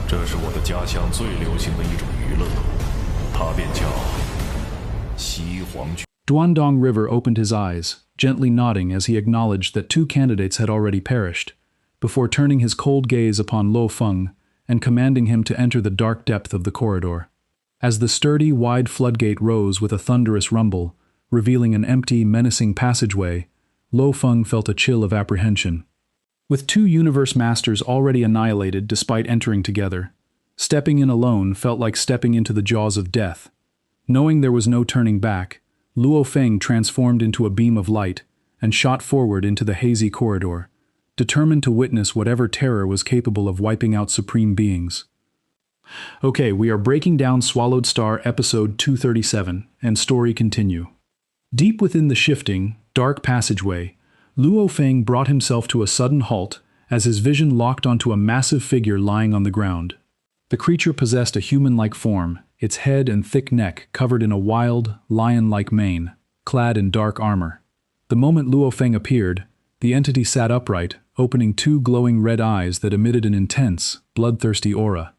这是我的家乡最流行的一种娱乐，它便叫西黄菊。 Duan Dong River opened his eyes, gently nodding as he acknowledged that 2 candidates had already perished, before turning his cold gaze upon Luo Feng and commanding him to enter the dark depth of the corridor. As the sturdy, wide floodgate rose with a thunderous rumble, revealing an empty, menacing passageway, Luo Feng felt a chill of apprehension. With 2 universe masters already annihilated despite entering together, stepping in alone felt like stepping into the jaws of death. Knowing there was no turning back, Luo Feng transformed into a beam of light and shot forward into the hazy corridor, determined to witness whatever terror was capable of wiping out supreme beings. Okay, we are breaking down Swallowed Star episode 237, and story continue. Deep within the shifting, dark passageway, Luo Feng brought himself to a sudden halt as his vision locked onto a massive figure lying on the ground. The creature possessed a human-like form, its head and thick neck covered in a wild, lion-like mane, clad in dark armor. The moment Luo Feng appeared, the entity sat upright, opening 2 glowing red eyes that emitted an intense, bloodthirsty aura.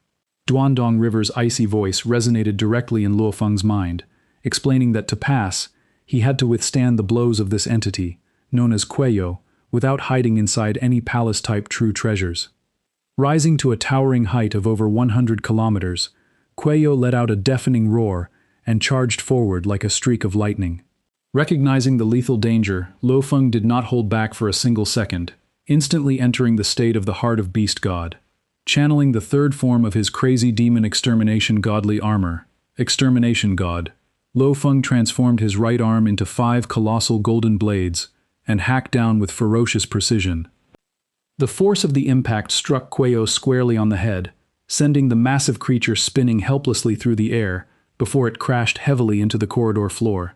Duan Dong River's icy voice resonated directly in Luo Feng's mind, explaining that to pass, he had to withstand the blows of this entity, known as Cuello, without hiding inside any palace-type true treasures. Rising to a towering height of over 100 kilometers, Cuello let out a deafening roar and charged forward like a streak of lightning. Recognizing the lethal danger, Luo Feng did not hold back for a single second, instantly entering the state of the heart of Beast God. Channeling the 3rd form of his crazy demon extermination godly armor, Extermination God, Luo Feng transformed his right arm into 5 colossal golden blades and hacked down with ferocious precision. The force of the impact struck Cuello squarely on the head, sending the massive creature spinning helplessly through the air before it crashed heavily into the corridor floor.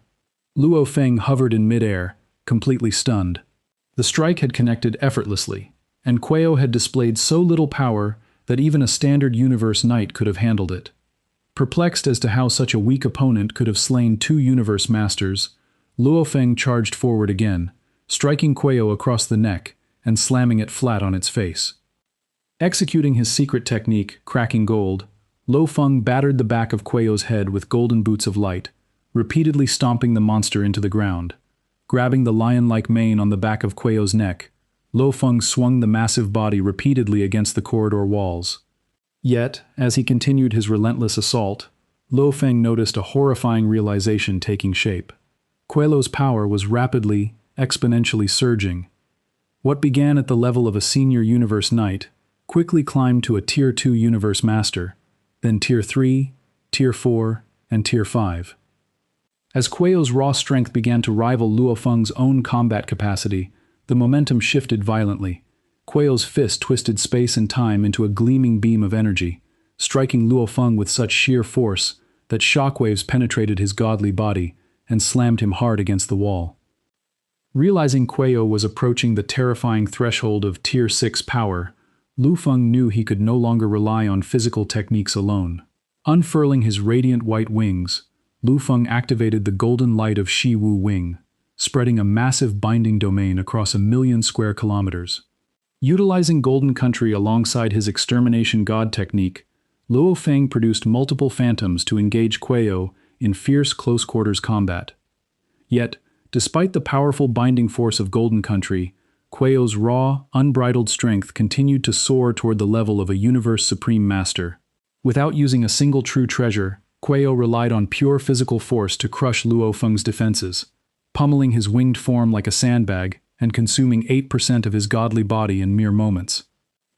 Luo Feng hovered in midair, completely stunned. The strike had connected effortlessly, and Cuello had displayed so little power that even a standard universe knight could have handled it. Perplexed as to how such a weak opponent could have slain 2 universe masters, Luo Feng charged forward again, striking Cuello across the neck and slamming it flat on its face. Executing his secret technique, cracking gold, Luo Feng battered the back of Cuello's head with golden boots of light, repeatedly stomping the monster into the ground. Grabbing the lion-like mane on the back of Cuello's neck, Luo Feng swung the massive body repeatedly against the corridor walls. Yet, as he continued his relentless assault, Luo Feng noticed a horrifying realization taking shape. Cuello's power was rapidly, exponentially surging. What began at the level of a senior universe knight quickly climbed to a Tier 2 universe master, then Tier 3, Tier 4, and Tier 5. As Cuello's raw strength began to rival Luo Feng's own combat capacity, the momentum shifted violently. Cuello's fist twisted space and time into a gleaming beam of energy, striking Luo Feng with such sheer force that shockwaves penetrated his godly body and slammed him hard against the wall. Realizing Cuello was approaching the terrifying threshold of Tier 6 power, Luo Feng knew he could no longer rely on physical techniques alone. Unfurling his radiant white wings, Luo Feng activated the golden light of Shi Wu Wing, spreading a massive binding domain across 1,000,000 square kilometers. Utilizing Golden Country alongside his Extermination God technique, Luo Feng produced multiple phantoms to engage Cuello in fierce close-quarters combat. Yet, despite the powerful binding force of Golden Country, Cuello's raw, unbridled strength continued to soar toward the level of a universe supreme master. Without using a single true treasure, Cuello relied on pure physical force to crush Luo Feng's defenses, pummeling his winged form like a sandbag and consuming 8% of his godly body in mere moments.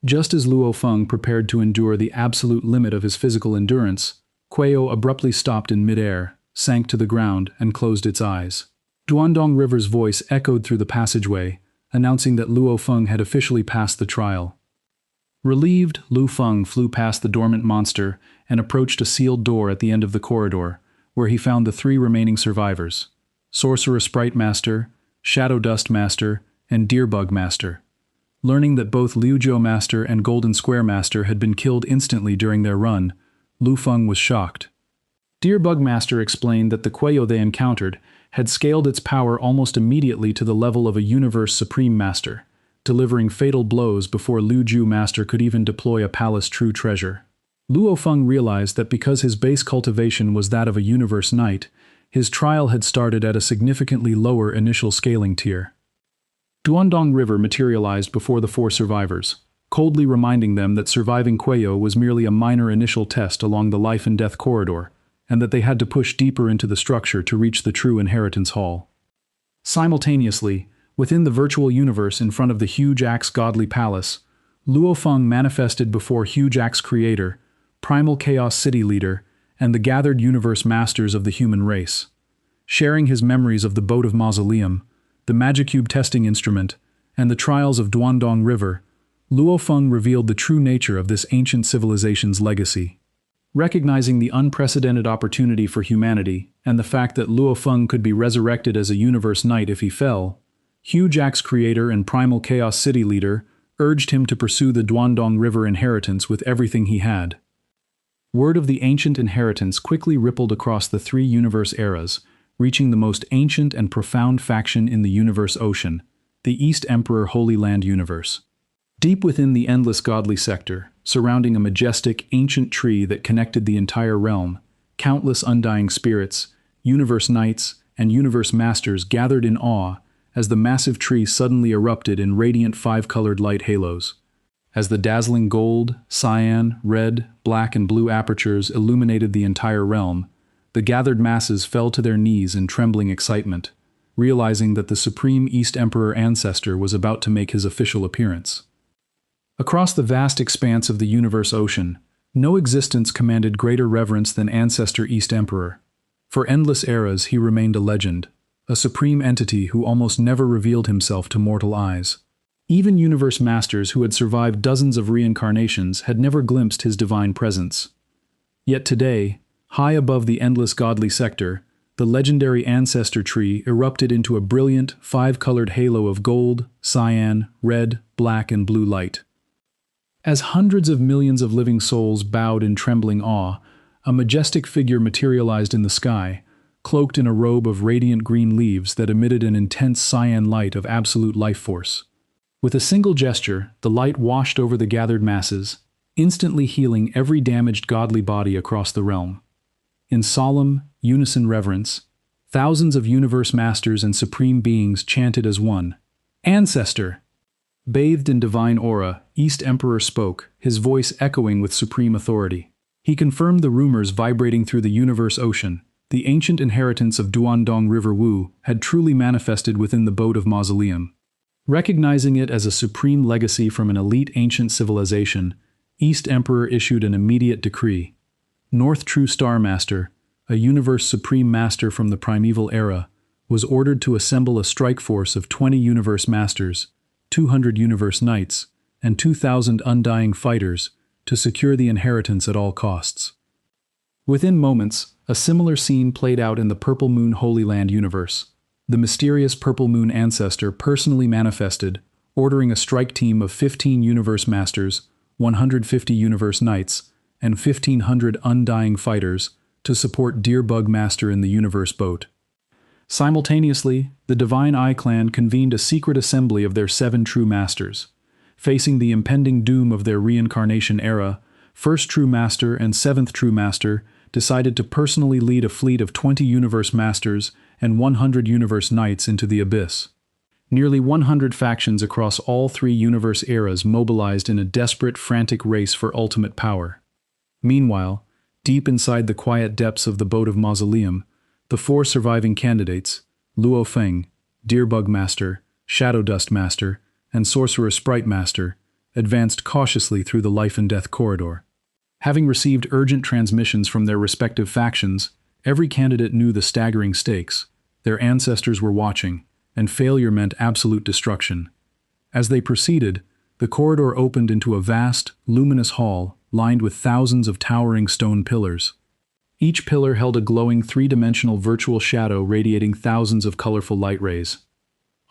Just as Luo Feng prepared to endure the absolute limit of his physical endurance, Cuello abruptly stopped in midair, sank to the ground, and closed its eyes. Duan Dong River's voice echoed through the passageway, announcing that Luo Feng had officially passed the trial. Relieved, Luo Feng flew past the dormant monster and approached a sealed door at the end of the corridor, where he found the 3 remaining survivors: Sorcerer Sprite Master, Shadow Dust Master, and Deerbug Master. Learning that both Liuzhou Master and Golden Square Master had been killed instantly during their run, Luo Feng was shocked. Deerbug Master explained that the Cuello they encountered had scaled its power almost immediately to the level of a Universe Supreme Master, delivering fatal blows before Liuzhou Master could even deploy a Palace True Treasure. Luo Feng realized that because his base cultivation was that of a universe knight, his trial had started at a significantly lower initial scaling tier. Duan Dong River materialized before the four survivors, coldly reminding them that surviving Cuello was merely a minor initial test along the life and death corridor, and that they had to push deeper into the structure to reach the true inheritance hall. Simultaneously, within the virtual universe in front of the Huge Axe Godly Palace, Luo Feng manifested before Huge Axe Creator, Primal Chaos City Leader, and the gathered universe masters of the human race. Sharing his memories of the Boat of Mausoleum, the Magicube testing instrument, and the trials of Duan Dong River, Luo Feng revealed the true nature of this ancient civilization's legacy. Recognizing the unprecedented opportunity for humanity, and the fact that Luo Feng could be resurrected as a universe knight if he fell, Huge Axe Creator and Primal Chaos City Leader urged him to pursue the Duan Dong River inheritance with everything he had. Word of the ancient inheritance quickly rippled across the three universe eras, reaching the most ancient and profound faction in the universe ocean, the East Emperor Holy Land universe. Deep within the endless godly sector, surrounding a majestic, ancient tree that connected the entire realm, countless undying spirits, universe knights, and universe masters gathered in awe as the massive tree suddenly erupted in radiant five-colored light halos. As the dazzling gold, cyan, red, black, and blue apertures illuminated the entire realm, the gathered masses fell to their knees in trembling excitement, realizing that the Supreme East Emperor Ancestor was about to make his official appearance. Across the vast expanse of the universe ocean, no existence commanded greater reverence than Ancestor East Emperor. For endless eras he remained a legend, a supreme entity who almost never revealed himself to mortal eyes. Even universe masters who had survived dozens of reincarnations had never glimpsed his divine presence. Yet today, high above the endless godly sector, the legendary ancestor tree erupted into a brilliant, five-colored halo of gold, cyan, red, black, and blue light. As hundreds of millions of living souls bowed in trembling awe, a majestic figure materialized in the sky, cloaked in a robe of radiant green leaves that emitted an intense cyan light of absolute life force. With a single gesture, the light washed over the gathered masses, instantly healing every damaged godly body across the realm. In solemn, unison reverence, thousands of universe masters and supreme beings chanted as one, "Ancestor!" Bathed in divine aura, East Emperor spoke, his voice echoing with supreme authority. He confirmed the rumors vibrating through the universe ocean. The ancient inheritance of Duan Dong River Wu had truly manifested within the Boat of Mausoleum. Recognizing it as a supreme legacy from an elite ancient civilization, East Emperor issued an immediate decree. North True Star Master, a universe supreme master from the primeval era, was ordered to assemble a strike force of 20 universe masters, 200 universe knights, and 2,000 undying fighters to secure the inheritance at all costs. Within moments, a similar scene played out in the Purple Moon Holy Land universe. The mysterious Purple Moon Ancestor personally manifested, ordering a strike team of 15 universe masters, 150 universe knights, and 1,500 undying fighters to support Deerbug Master in the universe boat. Simultaneously, the Divine Eye Clan convened a secret assembly of their 7 true masters. Facing the impending doom of their reincarnation era, First True Master and 7th True Master decided to personally lead a fleet of 20 universe masters and 100 universe knights into the abyss. Nearly 100 factions across all 3 universe eras mobilized in a desperate, frantic race for ultimate power. Meanwhile, deep inside the quiet depths of the Boat of Mausoleum, the 4 surviving candidates, Luo Feng, Deerbug Master, Shadow Dust Master, and Sorcerer Sprite Master, advanced cautiously through the life and death corridor. Having received urgent transmissions from their respective factions, every candidate knew the staggering stakes. Their ancestors were watching, and failure meant absolute destruction. As they proceeded, the corridor opened into a vast, luminous hall lined with thousands of towering stone pillars. Each pillar held a glowing 3-dimensional virtual shadow radiating thousands of colorful light rays.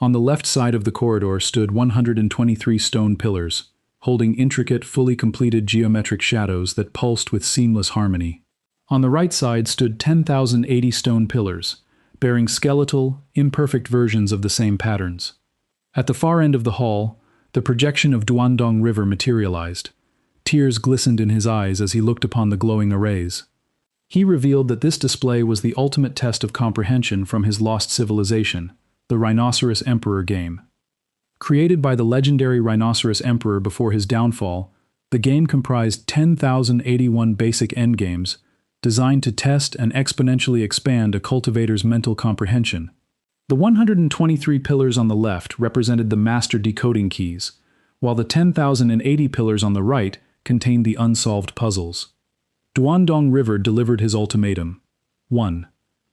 On the left side of the corridor stood 123 stone pillars, holding intricate, fully completed geometric shadows that pulsed with seamless harmony. On the right side stood 10,080 stone pillars, bearing skeletal, imperfect versions of the same patterns. At the far end of the hall, the projection of Duan Dong River materialized, tears glistened in his eyes as he looked upon the glowing arrays. He revealed that this display was the ultimate test of comprehension from his lost civilization, the Rhinoceros Emperor game. Created by the legendary Rhinoceros Emperor before his downfall, the game comprised 10,081 basic endgames, designed to test and exponentially expand a cultivator's mental comprehension. The 123 pillars on the left represented the master decoding keys, while the 10,080 pillars on the right contained the unsolved puzzles. Duan Dong River delivered his ultimatum. 1.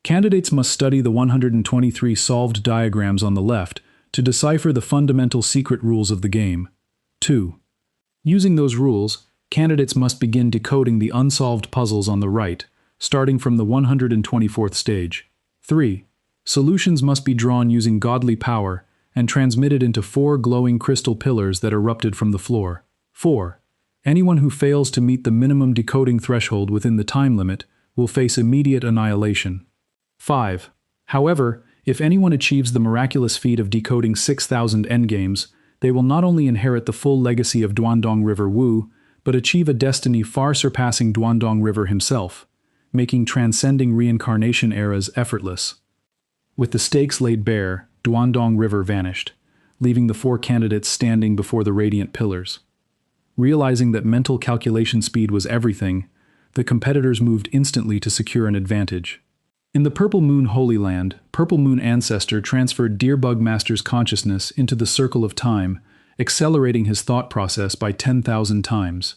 Candidates must study the 123 solved diagrams on the left to decipher the fundamental secret rules of the game. 2. Using those rules, candidates must begin decoding the unsolved puzzles on the right, starting from the 124th stage. 3. Solutions must be drawn using godly power and transmitted into 4 glowing crystal pillars that erupted from the floor. 4. Anyone who fails to meet the minimum decoding threshold within the time limit will face immediate annihilation. 5. However, if anyone achieves the miraculous feat of decoding 6,000 endgames, they will not only inherit the full legacy of Duan Dong River Wu, but achieve a destiny far surpassing Duan Dong River himself, making transcending reincarnation eras effortless. With the stakes laid bare, Duan Dong River vanished, leaving the 4 candidates standing before the radiant pillars. Realizing that mental calculation speed was everything, the competitors moved instantly to secure an advantage. In the Purple Moon Holy Land, Purple Moon Ancestor transferred Deerbug Master's consciousness into the circle of time, accelerating his thought process by 10,000 times.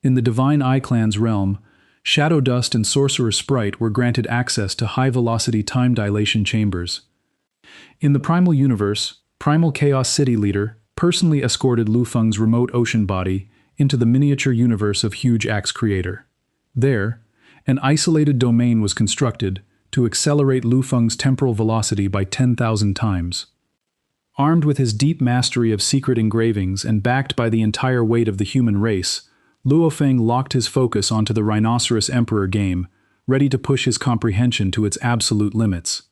In the Divine Eye Clan's realm, Shadow Dust and Sorcerer Sprite were granted access to high-velocity time dilation chambers. In the Primal Universe, Primal Chaos City Leader personally escorted Luo Feng's remote ocean body into the miniature universe of Huge Axe Creator. There, an isolated domain was constructed to accelerate Luo Feng's temporal velocity by 10,000 times. Armed with his deep mastery of secret engravings and backed by the entire weight of the human race, Luo Feng locked his focus onto the Rhinoceros Emperor game, ready to push his comprehension to its absolute limits.